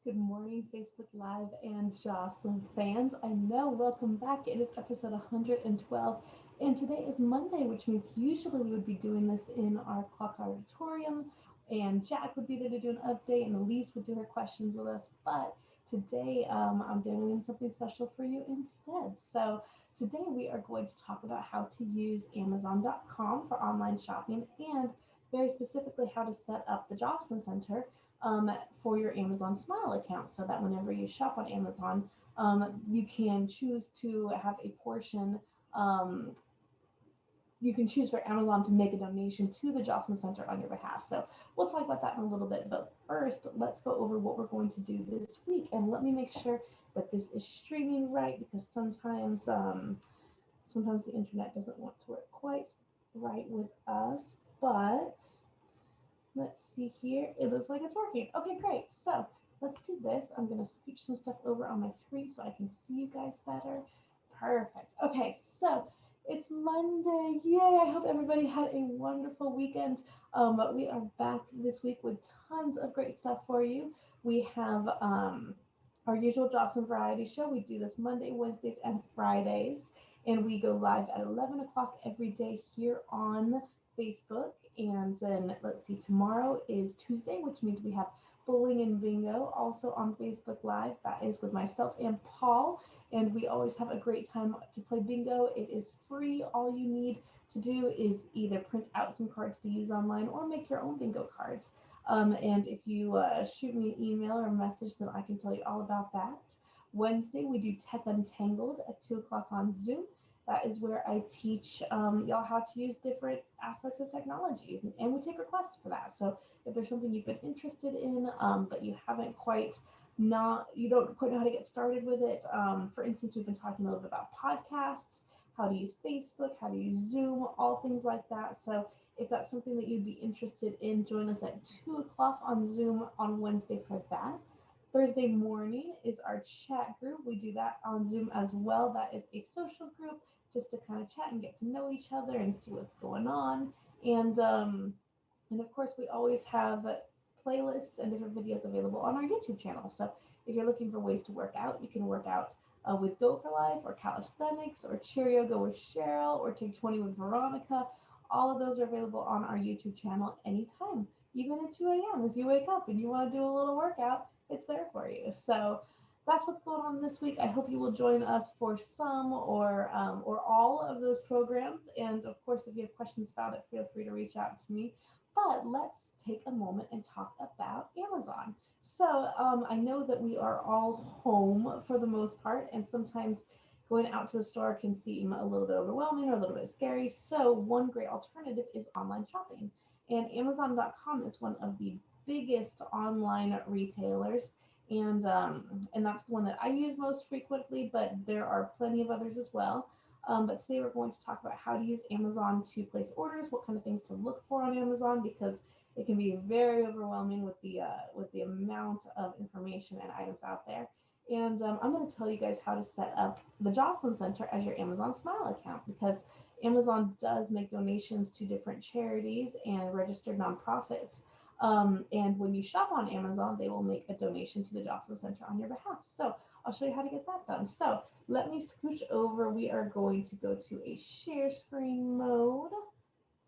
Good morning, Facebook Live and Joslyn fans. I know, welcome back. It is episode 112, and today is Monday, which means usually we would be doing this in our clock auditorium, and Jack would be there to do an update, and Elise would do her questions with us. But today, I'm doing something special for you instead. So today we are going to talk about how to use Amazon.com for online shopping, and very specifically how to set up the Joslyn Center for your Amazon Smile account so that whenever you shop on Amazon, you can choose to have a portion. Um, you can choose for Amazon to make a donation to the Joslyn Center on your behalf. So we'll talk about that in a little bit. But first, let's go over what we're going to do this week. And let me make sure that this is streaming right because sometimes the internet doesn't want to work quite right with us. But let's see here. It looks like it's working. Okay, great. So let's do this. I'm going to scooch some stuff over on my screen so I can see you guys better. Perfect. Okay, so it's Monday. Yay! I hope everybody had a wonderful weekend. We are back this week with tons of great stuff for you. We have our usual Jocelyn Variety Show. We do this Monday, Wednesdays, and Fridays. And we go live at 11 o'clock every day here on Facebook. And then let's see, tomorrow is Tuesday, which means we have bowling and bingo also on Facebook Live. That is with myself and Paul. And we always have a great time to play bingo. It is free. All you need to do is either print out some cards to use online or make your own bingo cards. And if you shoot me an email or a message, then I can tell you all about that. Wednesday, we do Tech Untangled at 2 o'clock on Zoom. That is where I teach y'all how to use different aspects of technology, and we take requests for that. So if there's something you've been interested in, but you don't quite know how to get started with it. For instance, we've been talking a little bit about podcasts, how to use Facebook, how to use Zoom, all things like that. So if that's something that you'd be interested in, join us at 2 o'clock on Zoom on Wednesday for that. Thursday morning is our chat group. We do that on Zoom as well. That is a social group just to kind of chat and get to know each other and see what's going on. And of course, we always have playlists and different videos available on our YouTube channel. So if you're looking for ways to work out, you can work out with Go for Life or calisthenics or cheer yoga with Cheryl or take 20 with Veronica. All of those are available on our YouTube channel anytime, even at 2 a.m. If you wake up and you want to do a little workout, it's there for you. So that's what's going on this week. I hope you will join us for some or all of those programs. And of course, if you have questions about it, feel free to reach out to me. But let's take a moment and talk about Amazon. So I know that we are all home for the most part, and sometimes going out to the store can seem a little bit overwhelming or a little bit scary. So one great alternative is online shopping. And Amazon.com is one of the biggest online retailers, and that's the one that I use most frequently, but there are plenty of others as well. But today we're going to talk about how to use Amazon to place orders, what kind of things to look for on Amazon, because it can be very overwhelming with the amount of information and items out there. And I'm going to tell you guys how to set up the Joslyn Center as your Amazon Smile account, because Amazon does make donations to different charities and registered nonprofits. And when you shop on Amazon, they will make a donation to the Joslyn Center on your behalf. So I'll show you how to get that done. So let me scooch over. We are going to go to a share screen mode.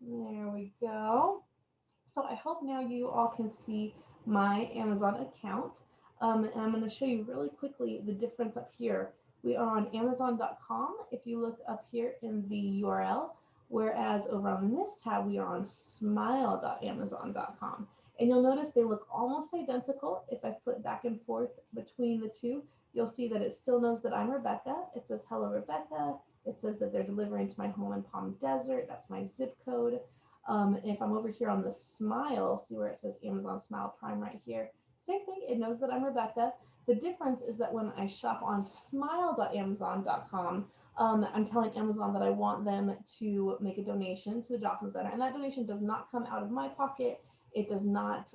There we go. So I hope now you all can see my Amazon account. And I'm going to show you really quickly the difference up here. We are on Amazon.com if you look up here in the URL, whereas over on this tab, we are on smile.amazon.com. And you'll notice they look almost identical. If I flip back and forth between the two, you'll see that it still knows that I'm Rebecca. It says, hello, Rebecca. It says that they're delivering to my home in Palm Desert. That's my zip code. And if I'm over here on the Smile, see where it says Amazon Smile Prime right here. Same thing, it knows that I'm Rebecca. The difference is that when I shop on smile.amazon.com, I'm telling Amazon that I want them to make a donation to the Joslyn Center, and that donation does not come out of my pocket. It does not.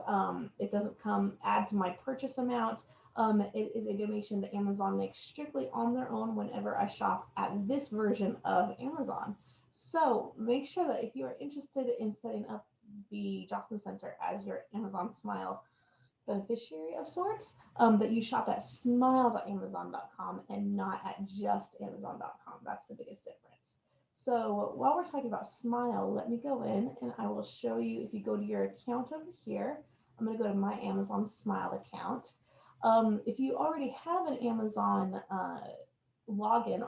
It doesn't add to my purchase amount. It is a donation that Amazon makes strictly on their own whenever I shop at this version of Amazon. So make sure that if you are interested in setting up the Joslyn Center as your Amazon Smile beneficiary of sorts, that you shop at smile.amazon.com and not at just amazon.com. That's the biggest difference. So while we're talking about Smile, let me go in and I will show you. If you go to your account over here, I'm going to go to my Amazon Smile account. If you already have an Amazon login,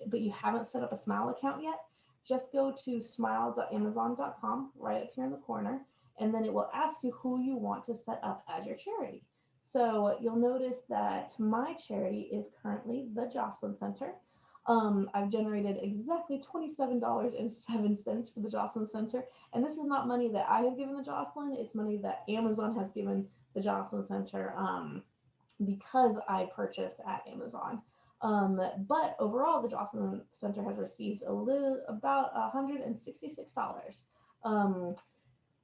but you haven't set up a Smile account yet, just go to smile.amazon.com right up here in the corner, and then it will ask you who you want to set up as your charity. So you'll notice that my charity is currently the Joslyn Center. I've generated exactly $27.07 for the Joslyn Center, and this is not money that I have given the Joslyn, it's money that Amazon has given the Joslyn Center, because I purchased at Amazon. But overall, the Joslyn Center has received about $166,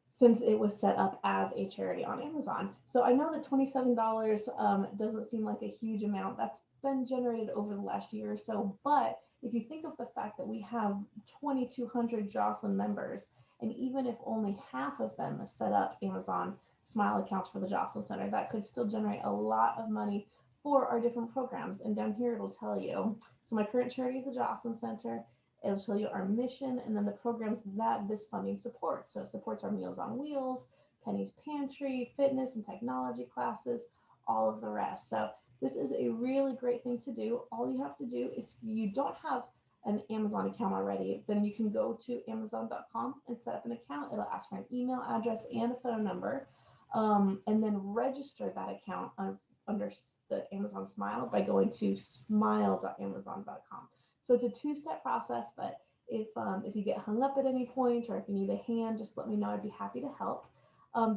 since it was set up as a charity on Amazon. So I know that $27 doesn't seem like a huge amount. That's been generated over the last year or so. But if you think of the fact that we have 2,200 Joslyn members, and even if only half of them set up Amazon Smile accounts for the Joslyn Center, that could still generate a lot of money for our different programs. And down here it'll tell you. So my current charity is the Joslyn Center. It'll show you our mission and then the programs that this funding supports. So it supports our Meals on Wheels, Penny's Pantry, fitness and technology classes, all of the rest. So this is a really great thing to do. All you have to do is, if you don't have an Amazon account already, then you can go to amazon.com and set up an account. It'll ask for an email address and a phone number, and then register that account under the Amazon Smile by going to smile.amazon.com. So it's a two-step process, but if you get hung up at any point or if you need a hand, just let me know. I'd be happy to help.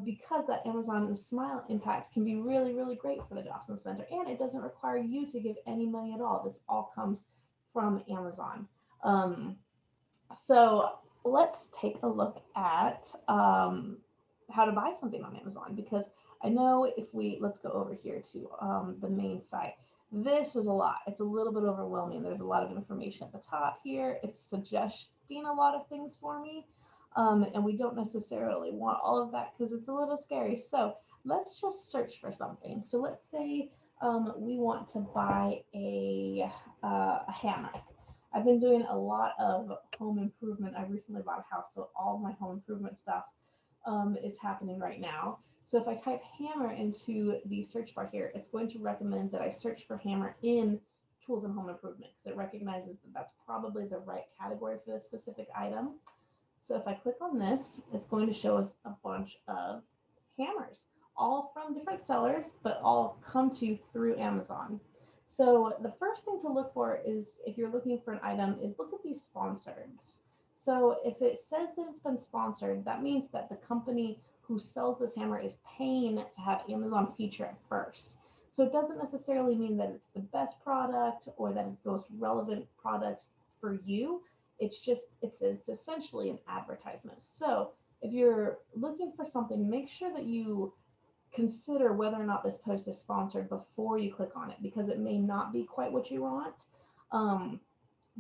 Because that Amazon and Smile impact can be really, really great for the Joslyn Center, and it doesn't require you to give any money at all. This all comes from Amazon. So let's take a look at how to buy something on Amazon, because I know let's go over here to the main site. This is a lot. It's a little bit overwhelming. There's a lot of information at the top here. It's suggesting a lot of things for me. And we don't necessarily want all of that because it's a little scary. So let's just search for something. So let's say we want to buy a hammer. I've been doing a lot of home improvement. I recently bought a house, so all of my home improvement stuff is happening right now. So if I type hammer into the search bar here, it's going to recommend that I search for hammer in tools and home improvement, because it recognizes that that's probably the right category for this specific item. So if I click on this, it's going to show us a bunch of hammers, all from different sellers, but all come to you through Amazon. So the first thing to look for is, if you're looking for an item, is look at these sponsored. So if it says that it's been sponsored, that means that the company who sells this hammer is paying to have Amazon feature it first. So it doesn't necessarily mean that it's the best product or that it's the most relevant product for you. It's essentially an advertisement. So if you're looking for something, make sure that you consider whether or not this post is sponsored before you click on it, because it may not be quite what you want.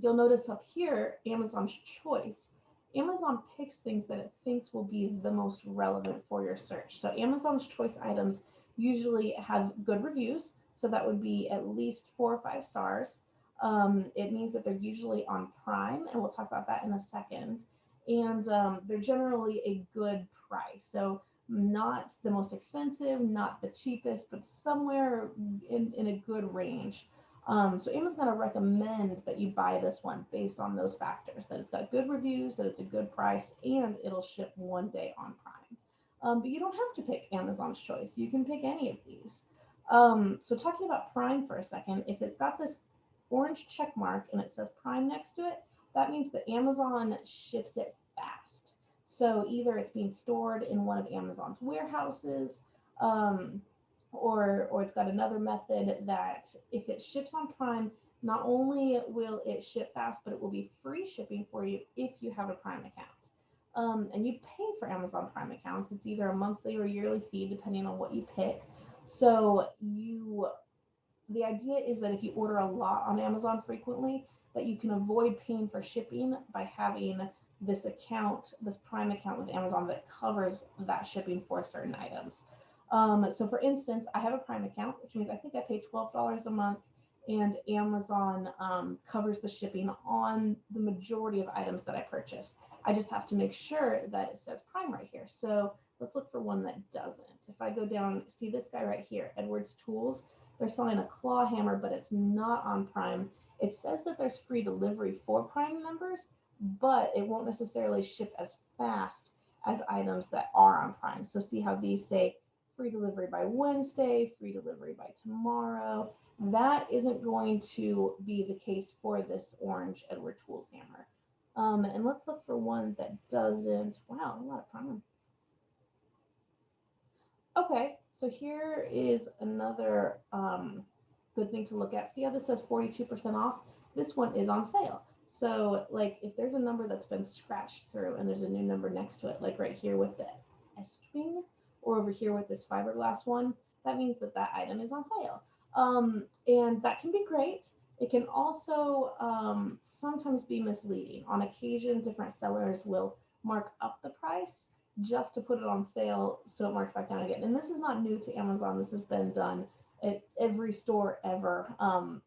You'll notice up here, Amazon's choice. Amazon picks things that it thinks will be the most relevant for your search. So Amazon's choice items usually have good reviews. So that would be at least 4 or 5 stars. It means that they're usually on Prime, and we'll talk about that in a second. And they're generally a good price. So not the most expensive, not the cheapest, but somewhere in a good range. So Amazon's going to recommend that you buy this one based on those factors, that it's got good reviews, that it's a good price, and it'll ship one day on Prime. But you don't have to pick Amazon's choice. You can pick any of these. So talking about Prime for a second, if it's got this orange check mark and it says Prime next to it, that means that Amazon ships it fast. So either it's being stored in one of Amazon's warehouses, or it's got another method that if it ships on Prime, not only will it ship fast, but it will be free shipping for you if you have a Prime account. And you pay for Amazon Prime accounts. It's either a monthly or yearly fee, depending on what you pick. So the idea is that if you order a lot on Amazon frequently, that you can avoid paying for shipping by having this account, this Prime account with Amazon that covers that shipping for certain items. So for instance, I have a Prime account, which means I think I pay $12 a month, and Amazon covers the shipping on the majority of items that I purchase. I just have to make sure that it says Prime right here. So let's look for one that doesn't. If I go down, see this guy right here, Edwards Tools, they're selling a claw hammer, but it's not on Prime. It says that there's free delivery for Prime members, but it won't necessarily ship as fast as items that are on Prime. So see how these say free delivery by Wednesday, free delivery by tomorrow. That isn't going to be the case for this orange Edward Tools hammer. And let's look for one that doesn't. Wow, a lot of Prime. Okay, so here is another good thing to look at. See how this says 42% off? This one is on sale. So like if there's a number that's been scratched through and there's a new number next to it, like right here with the S-string or over here with this fiberglass one, that means that that item is on sale. And that can be great. It can also sometimes be misleading. On occasion, different sellers will mark up the price just to put it on sale so it marks back down again. And this is not new to Amazon. This has been done at every store ever.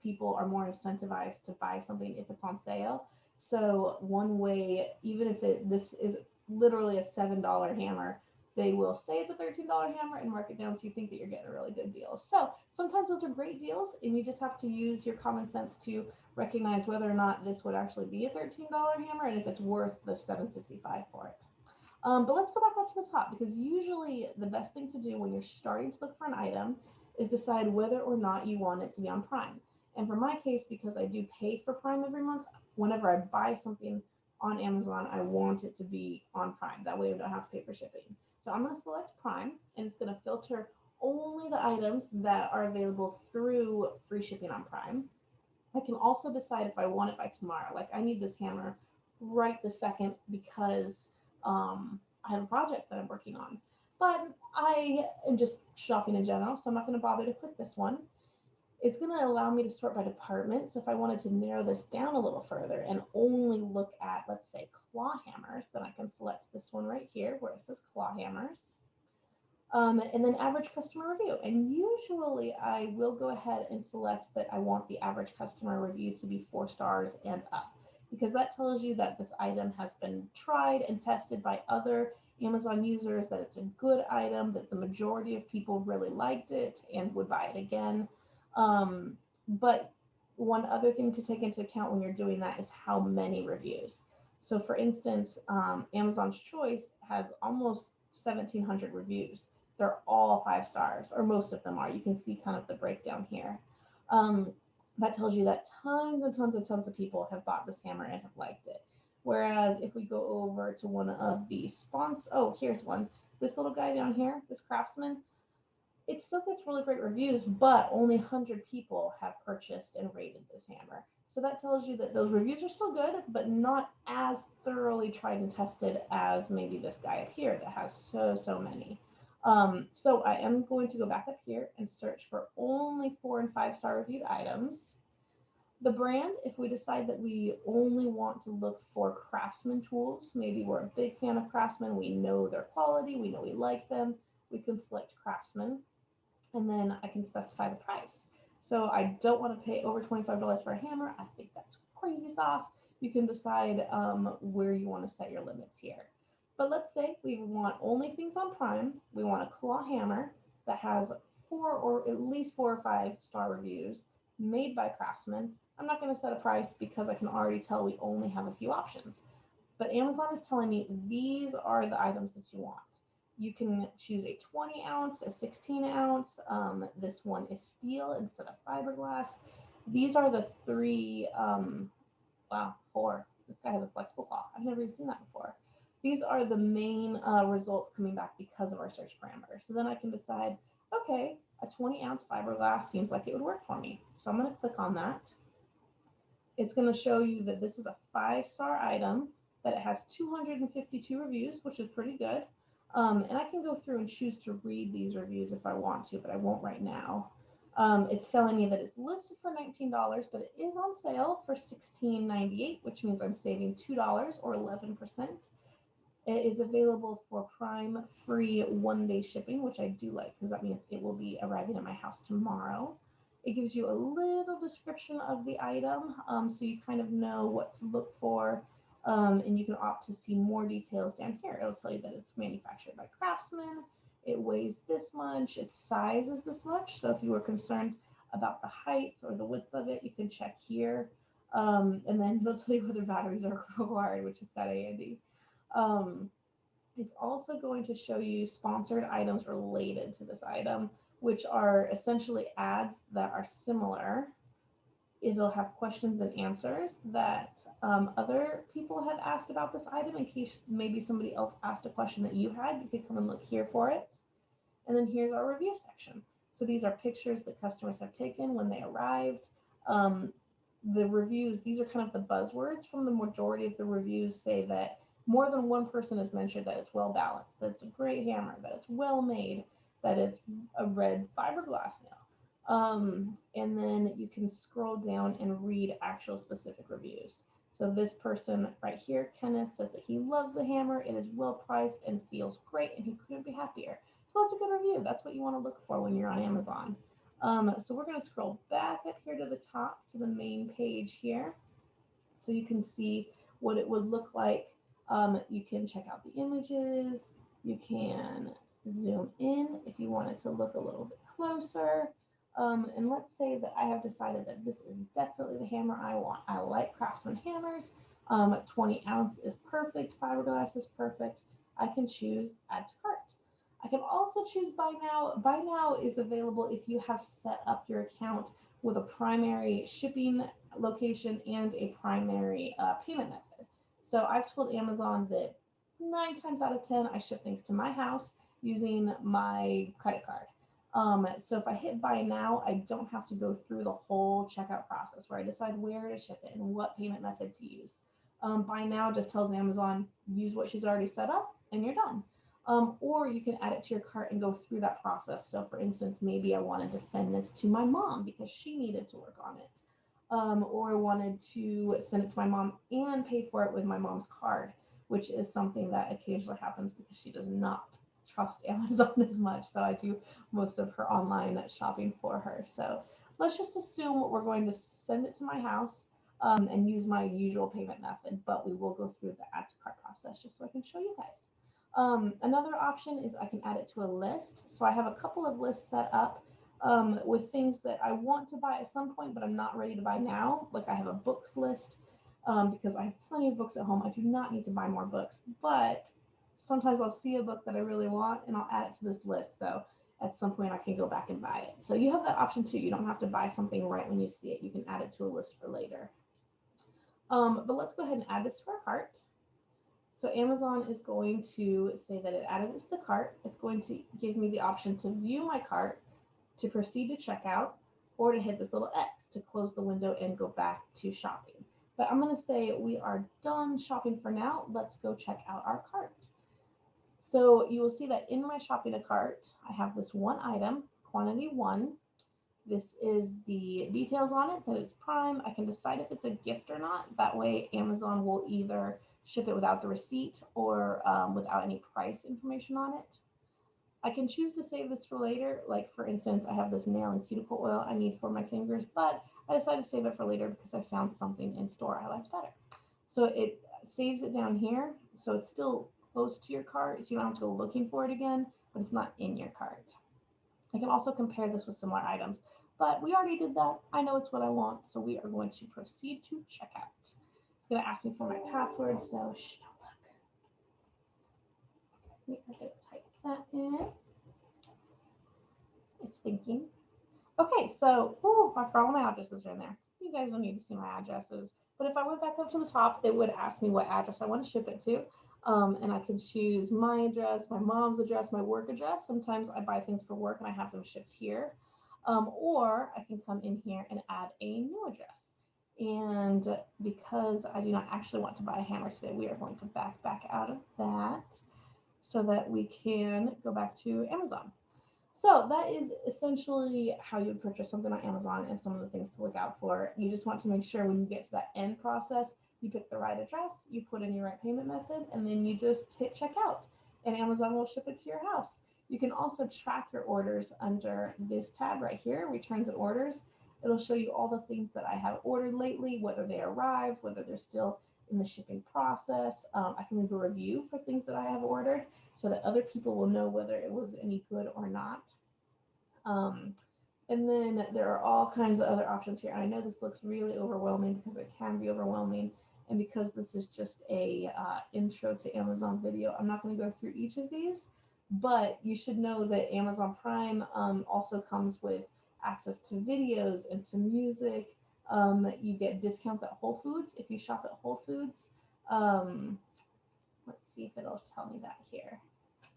People are more incentivized to buy something if it's on sale. So one way, even if this is literally a $7 hammer, they will say it's a $13 hammer and mark it down so you think that you're getting a really good deal. So sometimes those are great deals, and you just have to use your common sense to recognize whether or not this would actually be a $13 hammer and if it's worth the $7.65 for it. But let's go back up to the top, because usually the best thing to do when you're starting to look for an item is decide whether or not you want it to be on Prime. And for my case, because I do pay for Prime every month, whenever I buy something on Amazon, I want it to be on Prime. That way I don't have to pay for shipping. So I'm going to select Prime, and it's going to filter only the items that are available through free shipping on Prime. I can also decide if I want it by tomorrow. Like I need this hammer right this second because I have a project that I'm working on. But I am just shopping in general, so I'm not going to bother to click this one. It's going to allow me to sort by department. So if I wanted to narrow this down a little further and only look at, let's say, claw hammers, then I can select this one right here where it says claw hammers. And then average customer review. And usually I will go ahead and select that I want the average customer review to be 4 stars and up, because that tells you that this item has been tried and tested by other Amazon users, that it's a good item, that the majority of people really liked it and would buy it again. But one other thing to take into account when you're doing that is how many reviews. So for instance, Amazon's Choice has almost 1,700 reviews. They're all 5 stars, or most of them are. You can see kind of the breakdown here. That tells you that tons and tons and tons of people have bought this hammer and have liked it. Whereas if we go over to one of the sponsors, oh, here's one. This little guy down here, this Craftsman, it still gets really great reviews, but only 100 people have purchased and rated this hammer. So that tells you that those reviews are still good, but not as thoroughly tried and tested as maybe this guy up here that has so many. So I am going to go back up here and search for only 4 and 5 star reviewed items. The brand, if we decide that we only want to look for Craftsman tools, maybe we're a big fan of Craftsman, we know their quality, we know we like them, we can select Craftsman, and then I can specify the price. So I don't want to pay over $25 for a hammer. I think that's crazy sauce. You can decide where you want to set your limits here. But let's say we want only things on Prime. We want a claw hammer that has 4 or at least 4 or 5 star reviews, made by Craftsman. I'm not going to set a price because I can already tell we only have a few options. But Amazon is telling me these are the items that you want. You can choose a 20 ounce, a 16 ounce. This one is steel instead of fiberglass. These are the 3, wow, 4. This guy has a flexible claw. I've never even seen that before. These are the main results coming back because of our search parameters. So then I can decide, okay, a 20 ounce fiberglass seems like it would work for me. So I'm going to click on that. It's going to show you that this is a 5 star item, that it has 252 reviews, which is pretty good. And I can go through and choose to read these reviews if I want to, but I won't right now. It's telling me that it's listed for $19, but it is on sale for $16.98, which means I'm saving $2 or 11%. It is available for Prime free 1 day shipping, which I do like because that means it will be arriving at my house tomorrow. It gives you a little description of the item, so you kind of know what to look for, and you can opt to see more details down here. It'll tell you that it's manufactured by Craftsman, it weighs this much, its size is this much. So if you were concerned about the height or the width of it, you can check here, and then it'll tell you whether batteries are required, which is kind of handy. Um, it's also going to show you sponsored items related to this item, which are essentially ads that are similar. It'll have questions and answers that other people had asked about this item in case maybe somebody else asked a question that you had. You could come and look here for it. And then here's our review section. So these are pictures that customers have taken when they arrived. Um, the reviews, these are kind of the buzzwords from the majority of the reviews say that more than one person has mentioned that it's well balanced, that it's a great hammer, that it's well made, that it's a red fiberglass nail. And then you can scroll down and read actual specific reviews. So this person right here, Kenneth, says that he loves the hammer, it is well priced and feels great, and he couldn't be happier. So that's a good review. That's what you want to look for when you're on Amazon. So we're going to scroll back up here to the top to the main page here, so you can see what it would look like. You can check out the images. You can zoom in if you wanted to look a little bit closer. And let's say that I have decided that this is definitely the hammer I want. I like Craftsman hammers. 20 ounce is perfect. Fiberglass is perfect. I can choose add to cart. I can also choose buy now. Buy now is available if you have set up your account with a primary shipping location and a primary payment method. So I've told Amazon that 9 times out of 10, I ship things to my house using my credit card. So if I hit buy now, I don't have to go through the whole checkout process where I decide where to ship it and what payment method to use. Buy now just tells Amazon use what she's already set up and you're done. Or you can add it to your cart and go through that process. So for instance, maybe I wanted to send this to my mom because she needed to work on it. Or wanted to send it to my mom and pay for it with my mom's card, which is something that occasionally happens because she does not trust Amazon as much. So I do most of her online shopping for her. So let's just assume we're going to send it to my house and use my usual payment method, but we will go through the add to cart process just so I can show you guys. Another option is I can add it to a list. So I have a couple of lists set up with things that I want to buy at some point, but I'm not ready to buy now. Like I have a books list because I have plenty of books at home. I do not need to buy more books, but sometimes I'll see a book that I really want and I'll add it to this list. So at some point I can go back and buy it. So you have that option too. You don't have to buy something right when you see it. You can add it to a list for later. But let's go ahead and add this to our cart. So Amazon is going to say that it added this to the cart. It's going to give me the option to view my cart, to proceed to checkout, or to hit this little X to close the window and go back to shopping. But I'm going to say we are done shopping for now. Let's go check out our cart. So you will see that in my shopping cart, I have this one item, quantity 1. This is the details on it, that it's Prime. I can decide if it's a gift or not. That way Amazon will either ship it without the receipt or without any price information on it. I can choose to save this for later. Like for instance, I have this nail and cuticle oil I need for my fingers, but I decided to save it for later because I found something in store I liked better. So it saves it down here. So it's still close to your cart. So you don't have to go looking for it again, but it's not in your cart. I can also compare this with similar items, but we already did that. I know it's what I want, so we are going to proceed to checkout. It's going to ask me for my password, so shh, don't look. We are going to type that in. It's thinking. Okay, so, I forgot all my addresses are in there. You guys don't need to see my addresses. But if I went back up to the top, it would ask me what address I want to ship it to. And I can choose my address, my mom's address, my work address. Sometimes I buy things for work and I have them shipped here. Or I can come in here and add a new address. And because I do not actually want to buy a hammer today, we are going to back out of that so that we can go back to Amazon. So that is essentially how you would purchase something on Amazon and some of the things to look out for. You just want to make sure when you get to that end process, You pick the right address, you put in your right payment method, and then you just hit checkout, and Amazon will ship it to your house. You can also track your orders under this tab right here, returns and orders. It'll show you all the things that I have ordered lately, whether they arrived, whether they're still in the shipping process. I can leave a review for things that I have ordered so that other people will know whether it was any good or not. Um, and then there are all kinds of other options here. I know this looks really overwhelming because it can be overwhelming. And because this is just a intro to Amazon video, I'm not going to go through each of these, but you should know that Amazon Prime also comes with access to videos and to music. You get discounts at Whole Foods if you shop at Whole Foods. Um, let's see if it'll tell me that here.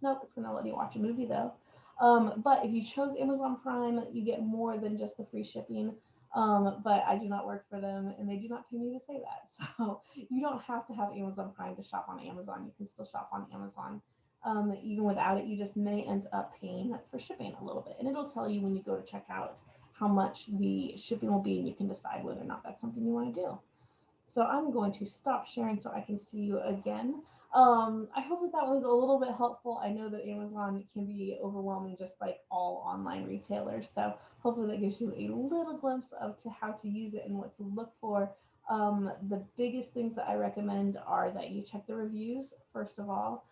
Nope, it's going to let me watch a movie though. But if you chose Amazon Prime, you get more than just the free shipping. But I do not work for them and they do not pay me to say that. So you don't have to have Amazon Prime to shop on Amazon. You can still shop on Amazon. Even without it, you just may end up paying for shipping a little bit. And it'll tell you when you go to check out how much the shipping will be and you can decide whether or not that's something you want to do. So I'm going to stop sharing so I can see you again. I hope that that was a little bit helpful. I know that Amazon can be overwhelming just like all online retailers. So hopefully that gives you a little glimpse of to how to use it and what to look for. The biggest things that I recommend are that you check the reviews, first of all,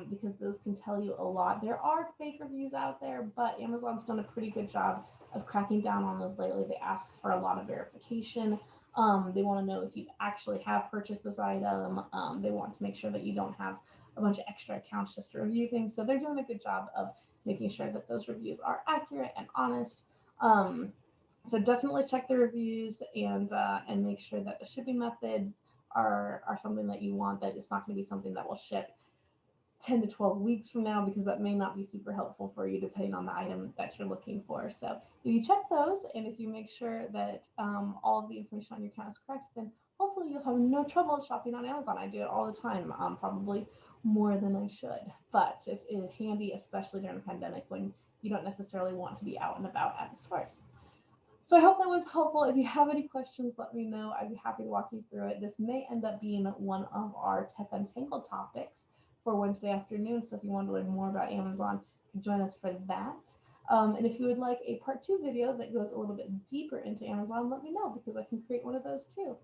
because those can tell you a lot. There are fake reviews out there, but Amazon's done a pretty good job of cracking down on those lately. They ask for a lot of verification. They want to know if you actually have purchased this item. They want to make sure that you don't have a bunch of extra accounts just to review things. So they're doing a good job of making sure that those reviews are accurate and honest. So definitely check the reviews and make sure that the shipping methods are something that you want. That it's not going to be something that will ship 10 to 12 weeks from now because that may not be super helpful for you depending on the item that you're looking for. So if you check those and if you make sure that all of the information on your account is correct, then hopefully you'll have no trouble shopping on Amazon. I do it all the time, probably more than I should, but it's handy, especially during a pandemic when you don't necessarily want to be out and about at the stores. So I hope that was helpful. If you have any questions, let me know. I'd be happy to walk you through it. This may end up being one of our Tech Untangled topics for Wednesday afternoon. So if you want to learn more about Amazon, you can join us for that. And if you would like a part 2 video that goes a little bit deeper into Amazon, let me know because I can create one of those too.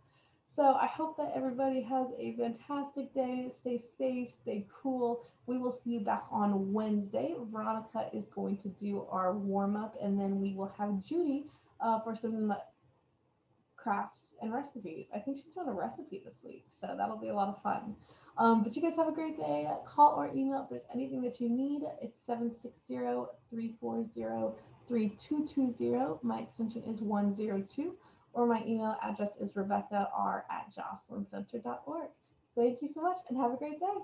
So I hope that everybody has a fantastic day. Stay safe, stay cool. We will see you back on Wednesday. Veronica is going to do our warm up, and then we will have Judy for some crafts and recipes. I think she's doing a recipe this week, so that'll be a lot of fun. But you guys have a great day. Call or email if there's anything that you need. It's 760-340-3220. My extension is 102, or my email address is rebeccar@jocelynCenter.org. Thank you so much and have a great day.